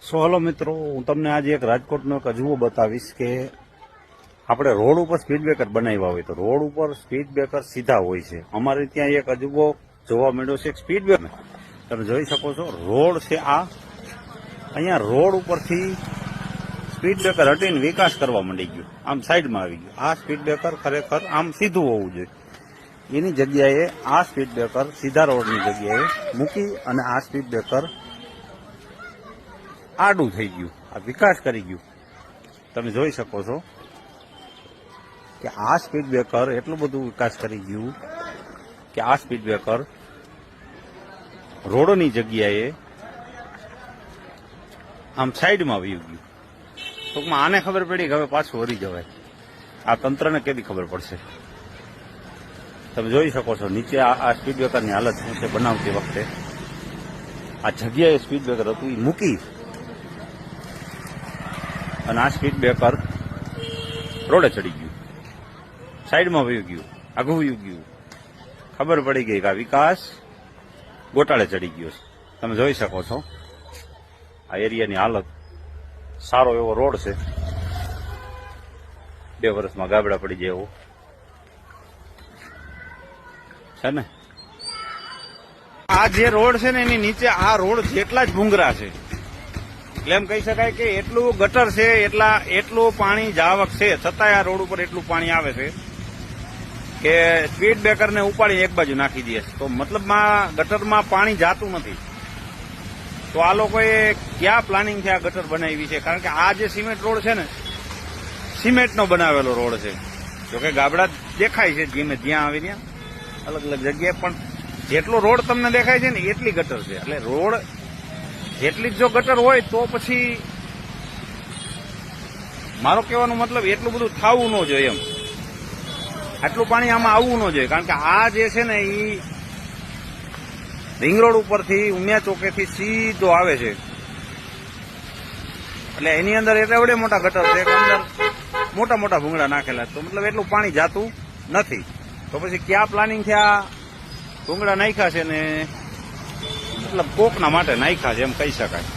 સો hello મિત્રો, હું તમને આજે એક રાજકોટનો એક અજુબો બતાવીશ કે આપણે રોડ ઉપર સ્પીડ બ્રેકર બનાવ્યા હોય તો રોડ ઉપર સ્પીડ બ્રેકર સીધા હોય છે. અમારે ત્યાં એક અજુબો જોવા મળ્યો છે. એક સ્પીડ બ્રેકર તમે જોઈ શકો છો, રોડ છે આ. અહીંયા રોડ ઉપરથી સ્પીડ બ્રેકર હટીને વિકાસ કરવા માંડી ગયું, આમ સાઈડમાં આવી ગયું. આ સ્પીડ બ્રેકર ખરેખર આમ સીધું હોવું જોઈએ. એની જગ્યાએ આ સ્પીડ બ્રેકર સીધા રોડની જગ્યાએ મૂકી અને આ સ્પીડ બ્રેકર આડું થઈ ગયું, આ વિકાસ કરી ગયું. તમે જોઈ શકો છો કે આ સ્પીડ બ્રેકર એટલું બધું વિકાસ કરી ગયું કે આ સ્પીડ બ્રેકર રોડની જગ્યાએ આમ સાઈડમાં વહી ગયું. ટૂંકમાં આને ખબર પડી કે હવે પાછું વળી જવાય. આ તંત્રને કેવી ખબર પડશે? તમે જોઈ શકો છો નીચે આ સ્પીડ બ્રેકરની હાલત શું છે. બનાવતી વખતે આ જગ્યાએ સ્પીડ બ્રેકર હતું એ મૂકી અને આ સ્પીડ બ્રેકર રોડે ચડી ગયું, સાઈડમાં વયું ગયું, આઘું વયું ગયું. ખબર પડી ગઈ કે આ વિકાસ ગોટાળે ચડી ગયો છે. તમે જોઈ શકો છો આ એરિયાની હાલત. સારો એવો રોડ છે, 2 વર્ષમાં ગાબડા પડી જાય એવો છે ને. આ જે રોડ છે ને એની નીચે આ રોડ જેટલા જ ભૂંગરા છે એટલે એમ કહી શકાય કે એટલું ગટર છે, એટલું પાણી જાવક છે, છતાંય આ રોડ ઉપર એટલું પાણી આવે છે કે સ્પીડ બ્રેકરને ઉપાડી એક બાજુ નાખી દે. તો મતલબમાં ગટરમાં પાણી જાતું નથી. તો આ લોકોએ ક્યાં પ્લાનિંગથી આ ગટર બનાવી છે? કારણ કે આ જે સિમેન્ટ રોડ છે ને, સિમેન્ટનો બનાવેલો રોડ છે. જોકે ગાબડા દેખાય છે જ્યાં આવી ત્યાં અલગ અલગ જગ્યાએ, પણ જેટલો રોડ તમને દેખાય છે ને એટલી ગટર છે. એટલે રોડ જેટલી જ જો ગટર હોય તો પછી મારો કહેવાનો મતલબ એટલું બધું થવું ન જોઈએ એમ. આટલું પાણી આમાં આવવું ન જોઈએ. કારણ કે આ જે છે ને એ રિંગ રોડ ઉપરથી ઉમિયા ચોકેથી સીધો આવે છે. એટલે એની અંદર એટલે એવડે મોટા ગટર છે કે અંદર મોટા મોટા ભૂંગળા નાખેલા. તો મતલબ એટલું પાણી જાતું નથી. તો પછી ક્યાં પ્લાનિંગથી આ ભૂંગળા નાખ્યા છે ને મતલબ કોકના માટે નાખ્યા છે એમ કહી શકાય.